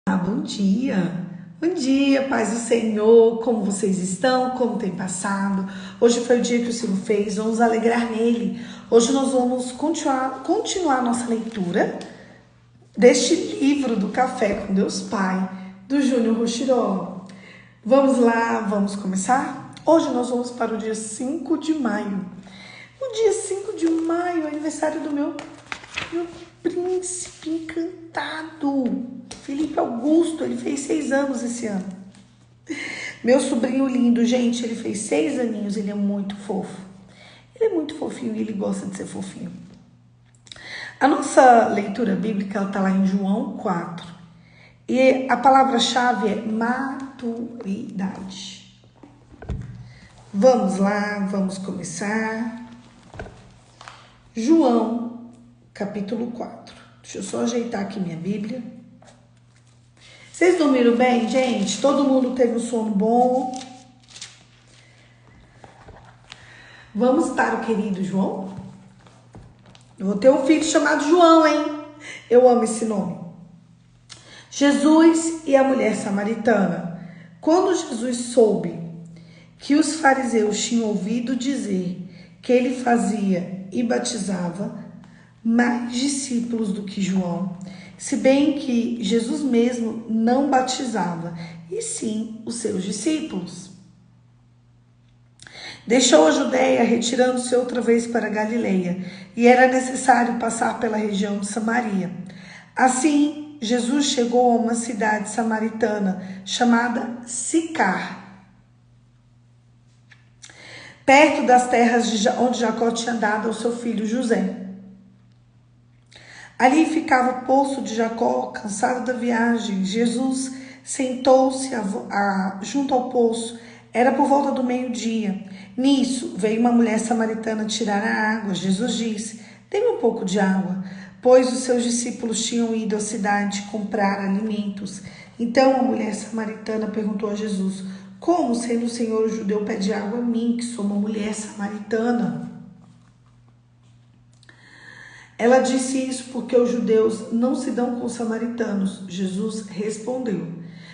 Bom dia! Bom dia, paz do Senhor, como vocês estão? Como tem passado? Hoje foi o dia que o Senhor fez, vamos alegrar nele. Hoje nós vamos continuar nossa leitura deste livro do Café com Deus Pai, do Júnior Rochiró. Vamos lá, vamos começar? Hoje nós vamos para o dia 5 de maio. O dia 5 de maio é aniversário do meu príncipe encantado, Felipe Augusto. Ele fez 6 anos esse ano. Meu sobrinho lindo, gente, ele fez 6 aninhos, ele é muito fofo. Ele é muito fofinho e ele gosta de ser fofinho. A nossa leitura bíblica está lá em João 4. E a palavra-chave é maturidade. Vamos lá, vamos começar. João capítulo 4. Deixa eu só ajeitar aqui minha Bíblia. Vocês dormiram bem, gente? Todo mundo teve um sono bom? Vamos para o querido João? Eu vou ter um filho chamado João, hein? Eu amo esse nome. Jesus e a mulher samaritana. Quando Jesus soube que os fariseus tinham ouvido dizer que ele fazia e batizava mais discípulos do que João, se bem que Jesus mesmo não batizava, e sim os seus discípulos. Deixou a Judéia, retirando-se outra vez para Galileia, e era necessário passar pela região de Samaria. Assim, Jesus chegou a uma cidade samaritana chamada Sicar, perto das terras onde Jacó tinha dado ao seu filho José. Ali ficava o poço de Jacó. Cansado da viagem, Jesus sentou-se junto ao poço. Era por volta do meio-dia. Nisso, veio uma mulher samaritana tirar a água. Jesus disse: "Dê-me um pouco de água", pois os seus discípulos tinham ido à cidade comprar alimentos. Então a mulher samaritana perguntou a Jesus: "Como, sendo o Senhor judeu, pede água a mim, que sou uma mulher samaritana?" Ela disse isso porque os judeus não se dão com os samaritanos. Jesus respondeu: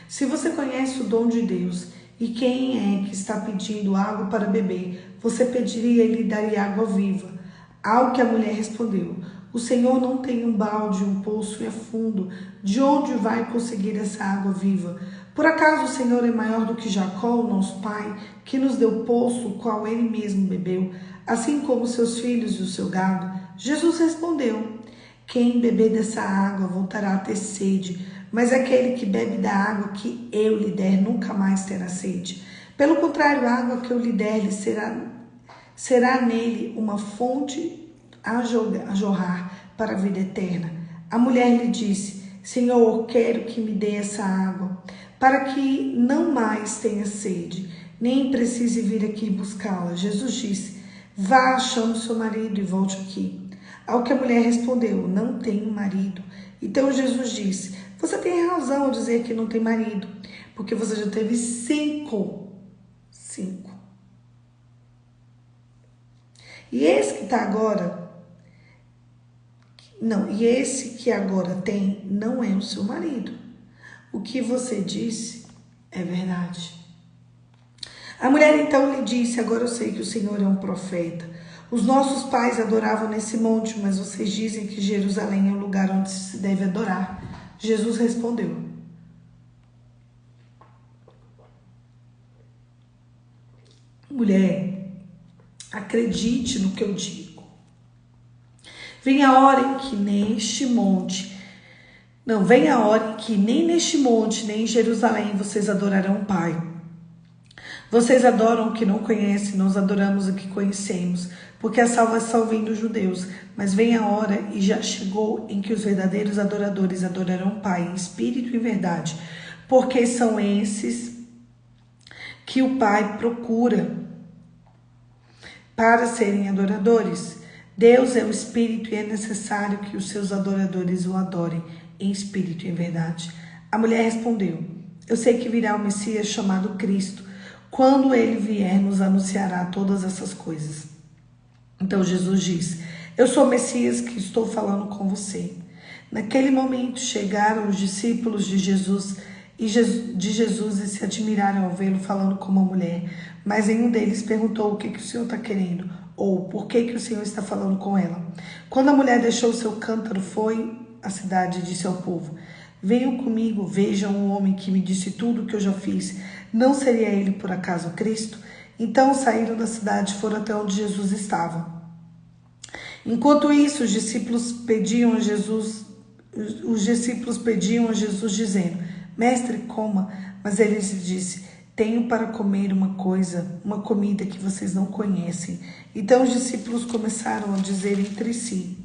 "Se você conhece o dom de Deus e quem é que está pedindo água para beber, você pediria e lhe daria água viva." Ao que a mulher respondeu: "O Senhor não tem um balde, um poço é fundo. De onde vai conseguir essa água viva? Por acaso o Senhor é maior do que Jacó, o nosso pai, que nos deu o poço, o qual ele mesmo bebeu, assim como seus filhos e o seu gado?" Jesus respondeu: "Quem beber dessa água voltará a ter sede, mas aquele que bebe da água que eu lhe der nunca mais terá sede. Pelo contrário, a água que eu lhe der será nele uma fonte a jorrar para a vida eterna." A mulher lhe disse: "Senhor, quero que me dê essa água, para que não mais tenha sede, nem precise vir aqui buscá-la." Jesus disse: "Vá, chame seu marido e volte aqui." Ao que a mulher respondeu: "Não tenho marido." Então Jesus disse: "Você tem razão ao dizer que não tem marido, porque você já teve cinco. E esse que está agora, não, e esse que agora tem não é o seu marido. O que você disse é verdade." A mulher então lhe disse: "Agora eu sei que o Senhor é um profeta. Os nossos pais adoravam nesse monte, mas vocês dizem que Jerusalém é o lugar onde se deve adorar." Jesus respondeu: "Mulher, acredite no que eu digo. Vem a hora em que nem neste monte, nem em Jerusalém vocês adorarão o Pai. Vocês adoram o que não conhecem, nós adoramos o que conhecemos, porque a salvação vem dos judeus. Mas vem a hora, e já chegou, em que os verdadeiros adoradores adorarão o Pai em espírito e em verdade, porque são esses que o Pai procura para serem adoradores. Deus é o Espírito e é necessário que os seus adoradores o adorem em espírito e em verdade." A mulher respondeu: "Eu sei que virá o Messias chamado Cristo. Quando ele vier, nos anunciará todas essas coisas." Então Jesus disse: "Eu sou o Messias que estou falando com você." Naquele momento chegaram os discípulos de Jesus e se admiraram ao vê-lo falando com uma mulher. Mas nenhum deles perguntou o que o Senhor está querendo ou por que o Senhor está falando com ela. Quando a mulher deixou o seu cântaro, foi à cidade e disse ao povo: venham comigo, vejam um homem que me disse tudo o que eu já fiz. Não seria ele por acaso Cristo? Então saíram da cidade e foram até onde Jesus estava. Enquanto isso, os discípulos pediam a Jesus dizendo: Mestre, coma. Mas ele lhes disse: tenho para comer uma comida que vocês não conhecem. Então os discípulos começaram a dizer entre si: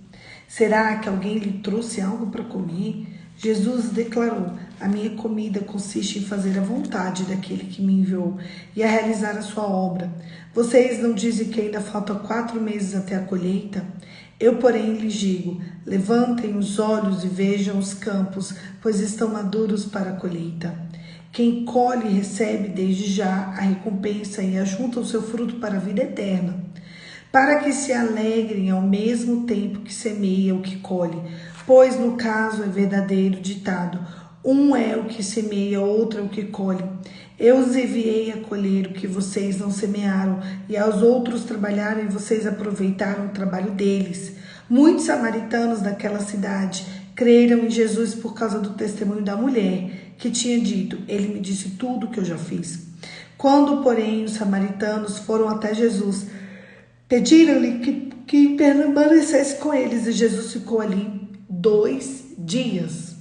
será que alguém lhe trouxe algo para comer? Jesus declarou: a minha comida consiste em fazer a vontade daquele que me enviou e a realizar a sua obra. Vocês não dizem que ainda faltam 4 meses até a colheita? Eu, porém, lhes digo: levantem os olhos e vejam os campos, pois estão maduros para a colheita. Quem colhe recebe desde já a recompensa e ajunta o seu fruto para a vida eterna, para que se alegrem ao mesmo tempo que semeia o que colhe. Pois no caso é verdadeiro ditado: um é o que semeia, outro é o que colhe. Eu os enviei a colher o que vocês não semearam, e aos outros trabalharem, vocês aproveitaram o trabalho deles. Muitos samaritanos daquela cidade creram em Jesus por causa do testemunho da mulher, que tinha dito: ele me disse tudo o que eu já fiz. Quando, porém, os samaritanos foram até Jesus, pediram-lhe que permanecesse com eles, e Jesus ficou ali 2 dias.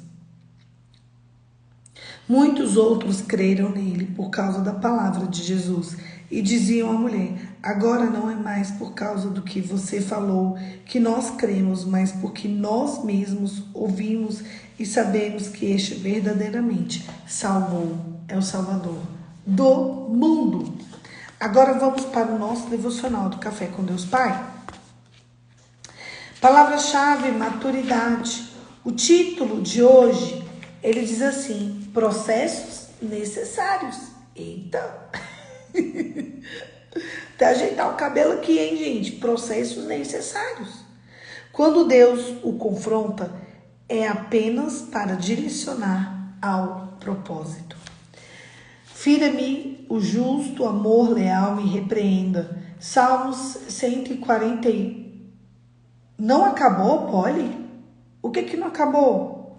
Muitos outros creram nele por causa da palavra de Jesus e diziam à mulher: agora não é mais por causa do que você falou que nós cremos, mas porque nós mesmos ouvimos e sabemos que este verdadeiramente é o Salvador do mundo. Agora vamos para o nosso devocional do Café com Deus Pai. Palavra-chave: maturidade. O título de hoje, ele diz assim: processos necessários. Eita! Até ajeitar o cabelo aqui, hein, gente? Processos necessários. Quando Deus o confronta, é apenas para direcionar ao propósito. Fira-me o justo, amor leal me repreenda. Salmos 140. Não acabou, Polly? O que não acabou?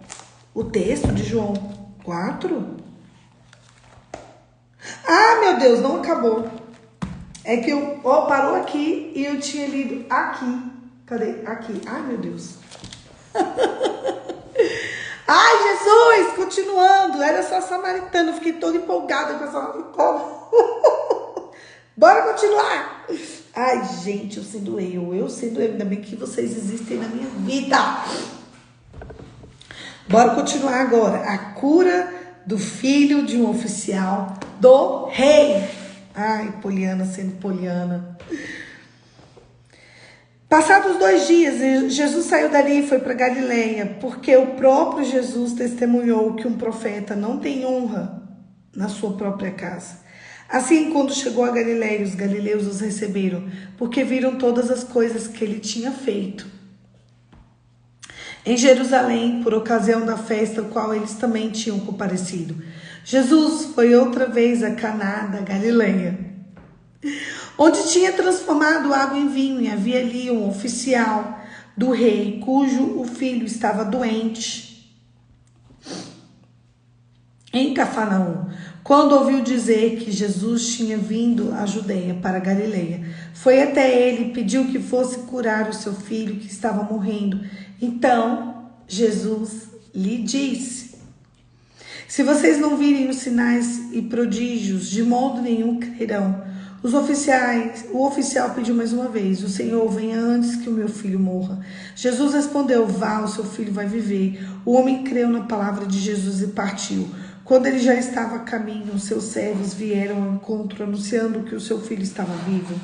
O texto de João 4? Ah, meu Deus, não acabou. É que parou aqui e eu tinha lido aqui. Cadê? Aqui. Ai, meu Deus. Ai, Jesus, continuando. Era só samaritano, fiquei toda empolgada com essa. Bora continuar. Ai, gente, eu sendo eu. Ainda bem que vocês existem na minha vida. Bora continuar agora. A cura do filho de um oficial do rei. Ai, Poliana sendo Poliana. Passados 2 dias, Jesus saiu dali e foi para Galileia, porque o próprio Jesus testemunhou que um profeta não tem honra na sua própria casa. Assim, quando chegou a Galileia, os galileus os receberam, porque viram todas as coisas que ele tinha feito em Jerusalém, por ocasião da festa, ao qual eles também tinham comparecido. Jesus foi outra vez a Caná da Galileia, onde tinha transformado água em vinho, e havia ali um oficial do rei, cujo o filho estava doente. Em Cafarnaum, quando ouviu dizer que Jesus tinha vindo à Judeia para a Galileia, foi até ele e pediu que fosse curar o seu filho que estava morrendo. Então, Jesus lhe disse: se vocês não virem os sinais e prodígios, de modo nenhum crerão. O oficial pediu mais uma vez: o Senhor, venha antes que o meu filho morra. Jesus respondeu: vá, o seu filho vai viver. O homem creu na palavra de Jesus e partiu. Quando ele já estava a caminho, os seus servos vieram ao encontro, anunciando que o seu filho estava vivo.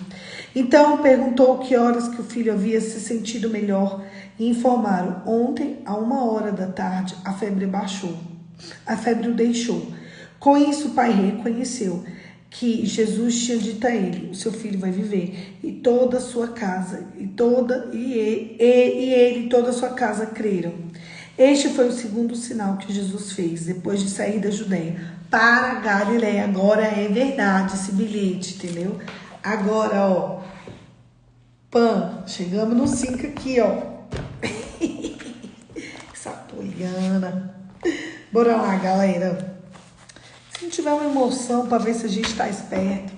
Então perguntou que horas que o filho havia se sentido melhor, e informaram: ontem, a 1h a febre baixou. A febre o deixou. Com isso, o pai reconheceu que Jesus tinha dito a ele: o seu filho vai viver. E toda a sua casa, ele e toda a sua casa creram. Este foi o segundo sinal que Jesus fez depois de sair da Judéia para a Galiléia. Agora é verdade esse bilhete, entendeu? Agora, ó, chegamos no 5 aqui, ó. Essa Poliana. Bora lá, galera. Se não tiver uma emoção para ver se a gente está esperto.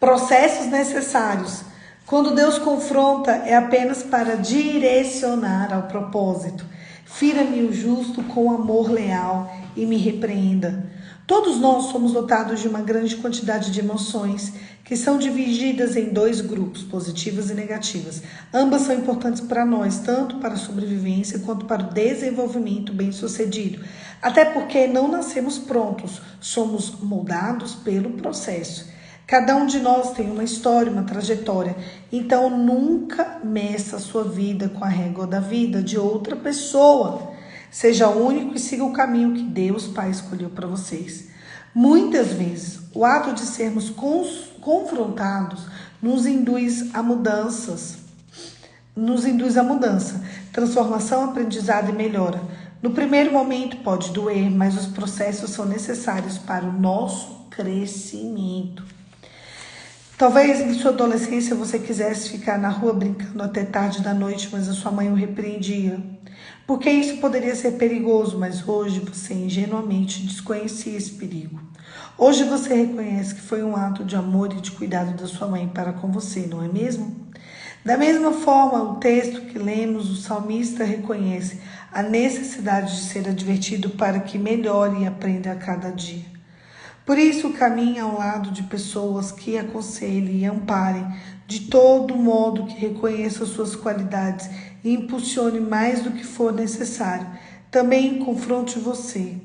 Processos necessários. Quando Deus confronta, é apenas para direcionar ao propósito. Fira-me o justo com amor leal e me repreenda. Todos nós somos dotados de uma grande quantidade de emoções que são divididas em dois grupos, positivas e negativas. Ambas são importantes para nós, tanto para a sobrevivência quanto para o desenvolvimento bem-sucedido. Até porque não nascemos prontos, somos moldados pelo processo. Cada um de nós tem uma história, uma trajetória. Então, nunca meça a sua vida com a régua da vida de outra pessoa. Seja único e siga o caminho que Deus Pai escolheu para vocês. Muitas vezes, o ato de sermos confrontados nos induz a mudança, transformação, aprendizado e melhora. No primeiro momento pode doer, mas os processos são necessários para o nosso crescimento. Talvez em sua adolescência você quisesse ficar na rua brincando até tarde da noite, mas a sua mãe o repreendia. Porque isso poderia ser perigoso, mas hoje você ingenuamente desconhecia esse perigo. Hoje você reconhece que foi um ato de amor e de cuidado da sua mãe para com você, não é mesmo? Da mesma forma, o texto que lemos, o salmista reconhece a necessidade de ser advertido para que melhore e aprenda a cada dia. Por isso, caminhe ao lado de pessoas que aconselhem e amparem de todo modo, que reconheça suas qualidades e impulsione mais do que for necessário. Também confronte você,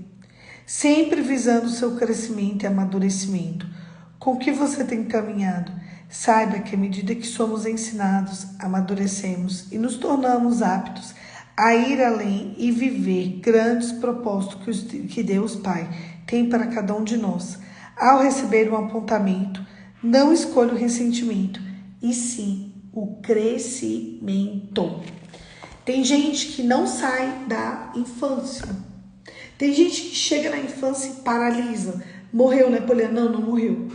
sempre visando seu crescimento e amadurecimento. Com o que você tem caminhado? Saiba que à medida que somos ensinados, amadurecemos e nos tornamos aptos a ir além e viver grandes propósitos que Deus Pai tem para cada um de nós. Ao receber um apontamento, não escolha o ressentimento, e sim o crescimento. Tem gente que não sai da infância. Tem gente que chega na infância e paralisa. Morreu, né, Poliana? Não morreu.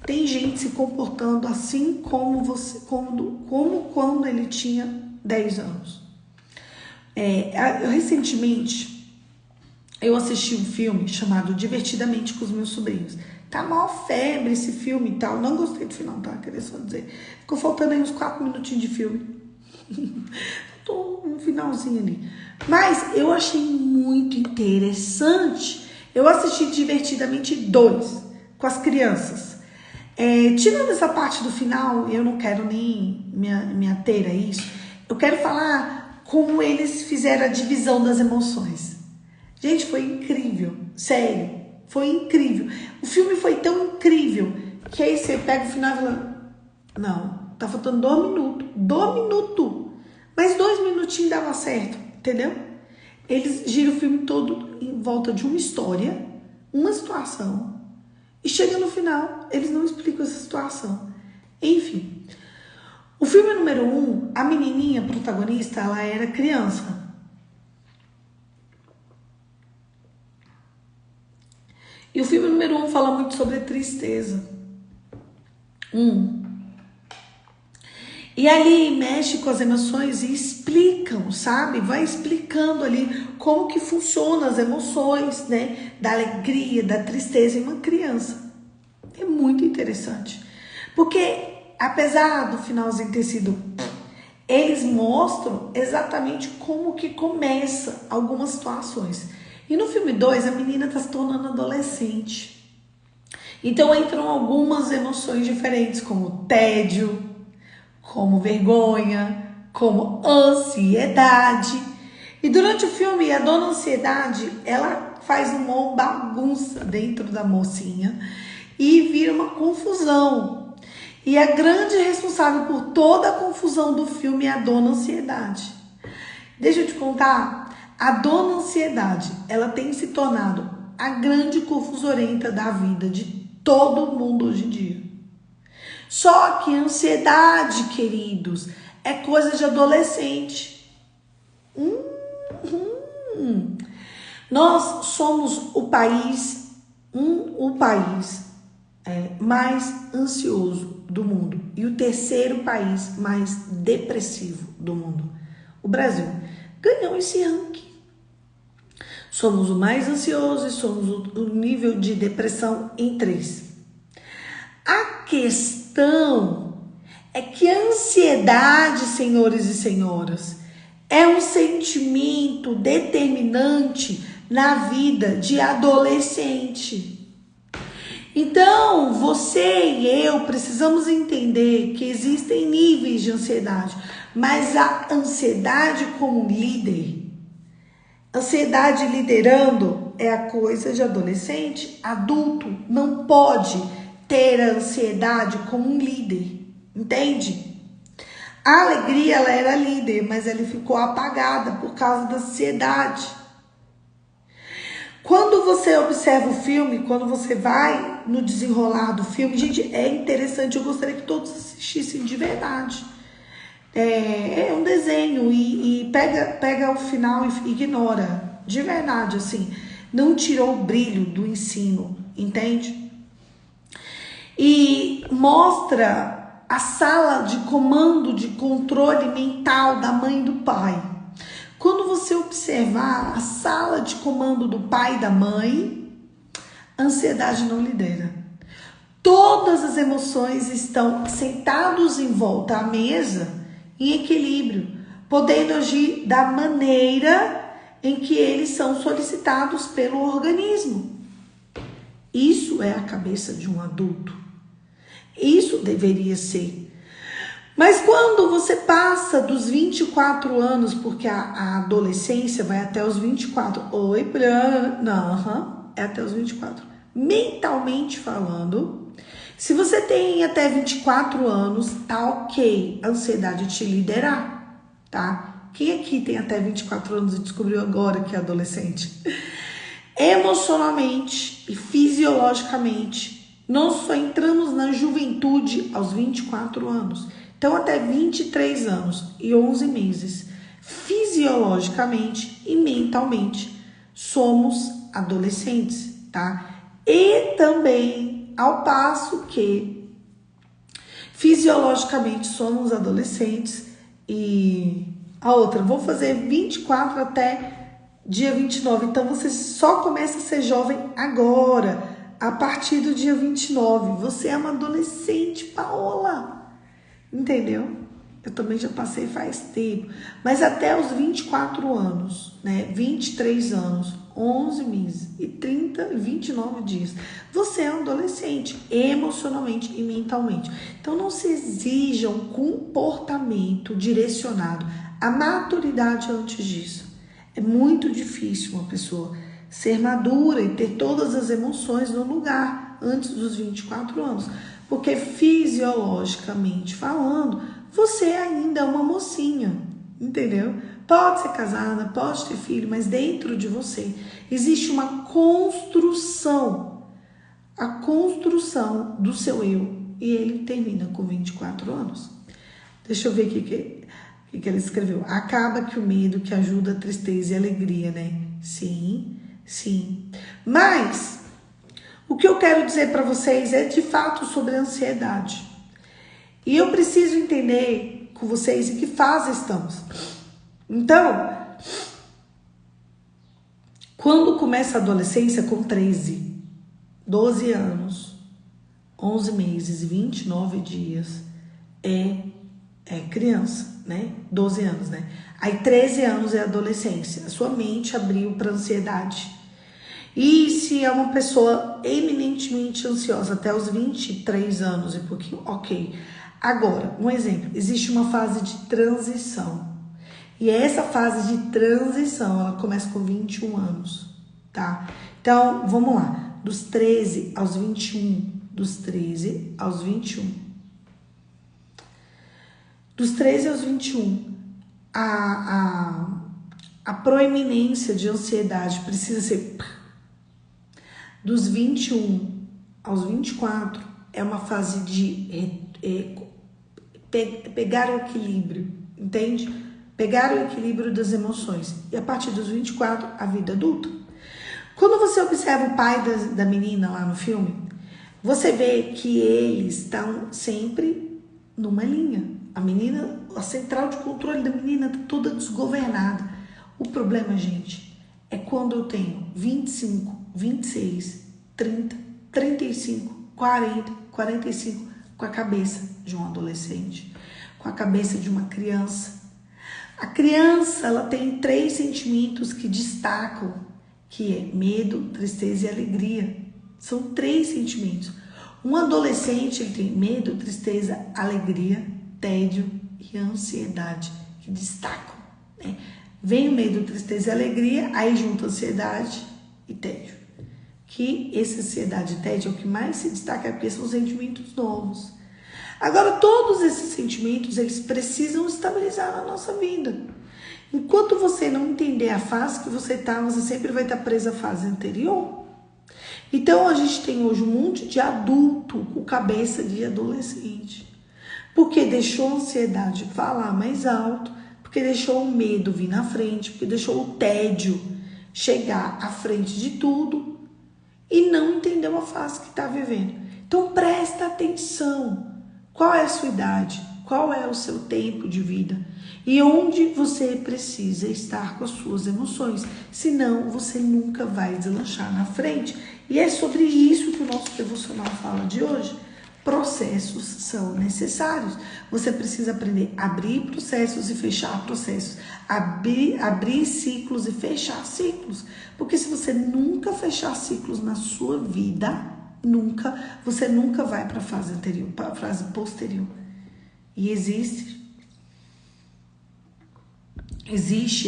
Tem gente se comportando assim como você, como quando ele tinha 10 anos. Recentemente, eu assisti um filme chamado Divertidamente com os Meus Sobrinhos. Tá maior febre esse filme e tal. Não gostei do final, tá? Queria só dizer. Ficou faltando aí uns 4 minutinhos de filme. Tô um finalzinho ali. Mas eu achei muito interessante. Eu assisti Divertidamente 2 com as crianças. Tirando essa parte do final, eu não quero nem me ater a isso. Eu quero falar como eles fizeram a divisão das emoções. Gente, foi incrível. Sério, foi incrível. O filme foi tão incrível que aí você pega o final e fala: não, tá faltando 2 minutos. 2 minutos. Mas 2 minutinhos dava certo, entendeu? Eles giram o filme todo em volta de uma história, uma situação. E chega no final, eles não explicam essa situação. Enfim, o filme número 1, a menininha protagonista, ela era criança. E o filme número 1 fala muito sobre tristeza. E ali mexe com as emoções e explicam, sabe? Vai explicando ali como que funcionam as emoções, né? Da alegria, da tristeza em uma criança. É muito interessante. Porque, apesar do finalzinho ter sido... eles mostram exatamente como que começa algumas situações. E no filme 2, a menina está se tornando adolescente. Então entram algumas emoções diferentes, como tédio, como vergonha, como ansiedade. E durante o filme, a dona Ansiedade, ela faz uma bagunça dentro da mocinha e vira uma confusão. E a grande responsável por toda a confusão do filme é a dona Ansiedade. Deixa eu te contar, a dona Ansiedade, ela tem se tornado a grande confusorenta da vida de todo mundo hoje em dia. Só que a ansiedade, queridos, é coisa de adolescente. Nós somos o país mais ansioso do mundo e o terceiro país mais depressivo do mundo. O Brasil ganhou esse ranking. Somos o mais ansioso e somos o nível de depressão em 3. A questão é que a ansiedade, senhores e senhoras, é um sentimento determinante na vida de adolescente. Então, você e eu precisamos entender que existem níveis de ansiedade, mas a ansiedade como líder, ansiedade liderando é a coisa de adolescente. Adulto não pode ter a ansiedade como um líder, entende? A alegria, ela era líder, mas ela ficou apagada por causa da ansiedade. Quando você observa o filme, quando você vai no desenrolar do filme, gente, é interessante, eu gostaria que todos assistissem de verdade. É um desenho e pega o final e ignora, de verdade, assim, não tirou o brilho do ensino, entende? E mostra a sala de comando, de controle mental da mãe e do pai. Quando você observar a sala de comando do pai e da mãe, a ansiedade não lidera. Todas as emoções estão sentados em volta à mesa, em equilíbrio, podendo agir da maneira em que eles são solicitados pelo organismo. Isso é a cabeça de um adulto. Isso deveria ser. Mas quando você passa dos 24 anos, porque a adolescência vai até os 24. Oi, Poliana. Não, é até os 24. Mentalmente falando, se você tem até 24 anos, tá ok a ansiedade te liderar, tá? Quem aqui tem até 24 anos e descobriu agora que é adolescente? Emocionalmente e fisiologicamente, nós só entramos na juventude aos 24 anos. Então, até 23 anos e 11 meses, fisiologicamente e mentalmente, somos adolescentes, tá? E também, ao passo que fisiologicamente somos adolescentes e a outra, vou fazer 24 até dia 29. Então, você só começa a ser jovem agora, a partir do dia 29. Você é uma adolescente, Paola. Entendeu? Eu também já passei faz tempo. Mas até os 24 anos, né? 23 anos, 11 meses e 29 dias. Você é um adolescente, emocionalmente e mentalmente. Então, não se exija um comportamento direcionado. A maturidade antes disso. É muito difícil uma pessoa ser madura e ter todas as emoções no lugar antes dos 24 anos. Porque fisiologicamente falando, você ainda é uma mocinha, entendeu? Pode ser casada, pode ter filho, mas dentro de você existe uma construção, a construção do seu eu. E ele termina com 24 anos. Deixa eu ver o que ela escreveu. Acaba que o medo que ajuda a tristeza e a alegria, né? Sim, sim. Mas o que eu quero dizer para vocês é de fato sobre a ansiedade. E eu preciso entender com vocês em que fase estamos. Então, quando começa a adolescência com 13, 12 anos, 11 meses e 29 dias, é criança, né? 12 anos, né? Aí 13 anos é adolescência. A sua mente abriu para ansiedade. E se é uma pessoa eminentemente ansiosa até os 23 anos e pouquinho, ok. Agora, um exemplo, existe uma fase de transição. E essa fase de transição, ela começa com 21 anos, tá? Então, vamos lá. Dos 13 aos 21. Dos 13 aos 21. Dos 13 aos 21, a proeminência de ansiedade precisa ser... Dos 21 aos 24 é uma fase de pegar o equilíbrio, entende? pegar o equilíbrio das emoções. E a partir dos 24, a vida adulta. Quando você observa o pai da menina lá no filme, você vê que eles estão sempre numa linha. A menina, a central de controle da menina está toda desgovernada. O problema, gente, é quando eu tenho 25, 26, 30, 35, 40, 45 com a cabeça de um adolescente, com a cabeça de uma criança. A criança, ela tem 3 sentimentos que destacam, que é medo, tristeza e alegria. São 3 sentimentos. Um adolescente, ele tem medo, tristeza, alegria, tédio e ansiedade, que destacam, né? Vem o medo, tristeza e alegria, aí junta ansiedade e tédio. Que essa ansiedade e tédio é o que mais se destaca, porque são sentimentos novos. Agora, todos esses sentimentos, eles precisam estabilizar na nossa vida. Enquanto você não entender a fase que você está, você sempre vai estar preso à fase anterior. Então, a gente tem hoje um monte de adulto com cabeça de adolescente. Porque deixou a ansiedade falar mais alto, porque deixou o medo vir na frente, porque deixou o tédio chegar à frente de tudo e não entendeu a fase que está vivendo. Então, presta atenção. Qual é a sua idade? Qual é o seu tempo de vida? E onde você precisa estar com as suas emoções? Senão, você nunca vai deslanchar na frente. E é sobre isso que o nosso devocional fala de hoje. Processos são necessários. Você precisa aprender a abrir processos e fechar processos. Abrir ciclos e fechar ciclos. Porque se você nunca fechar ciclos na sua vida, você nunca vai para a fase anterior, para a fase posterior. E existe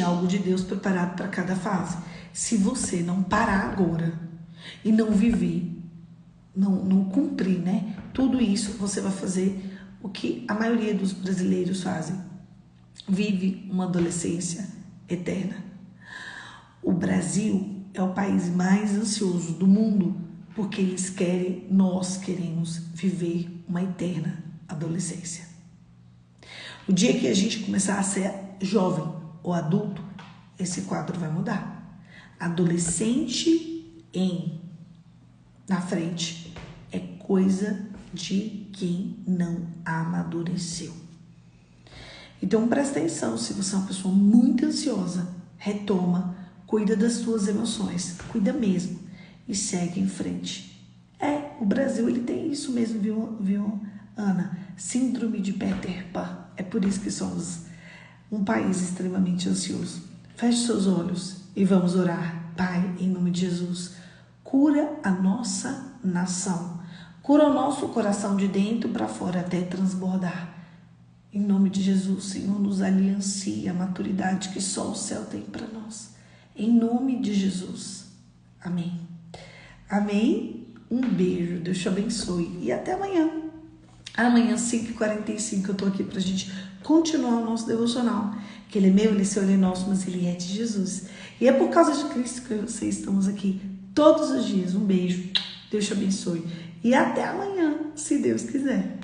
algo de Deus preparado para cada fase. Se você não parar agora e não viver, não cumprir, né? Tudo isso, você vai fazer o que a maioria dos brasileiros fazem. Vive uma adolescência eterna. O Brasil é o país mais ansioso do mundo, porque nós queremos viver uma eterna adolescência. O dia que a gente começar a ser jovem ou adulto, esse quadro vai mudar. Adolescente na frente é coisa de quem não amadureceu. Então presta atenção, se você é uma pessoa muito ansiosa, retoma, cuida das suas emoções, cuida mesmo e segue em frente. O Brasil ele tem isso mesmo, viu, Ana? Síndrome de Peter Pan. É por isso que somos um país extremamente ansioso. Feche seus olhos e vamos orar. Pai, em nome de Jesus, cura a nossa nação. Cura o nosso coração de dentro para fora até transbordar. Em nome de Jesus, Senhor, nos aliancie a maturidade que só o céu tem para nós. Em nome de Jesus. Amém. Amém. Um beijo. Deus te abençoe. E até amanhã. Amanhã, 5h45, eu tô aqui pra gente continuar o nosso devocional. Que ele é meu, ele é seu, ele é nosso, mas ele é de Jesus. E é por causa de Cristo que vocês estamos aqui todos os dias. Um beijo. Deus te abençoe. E até amanhã, se Deus quiser.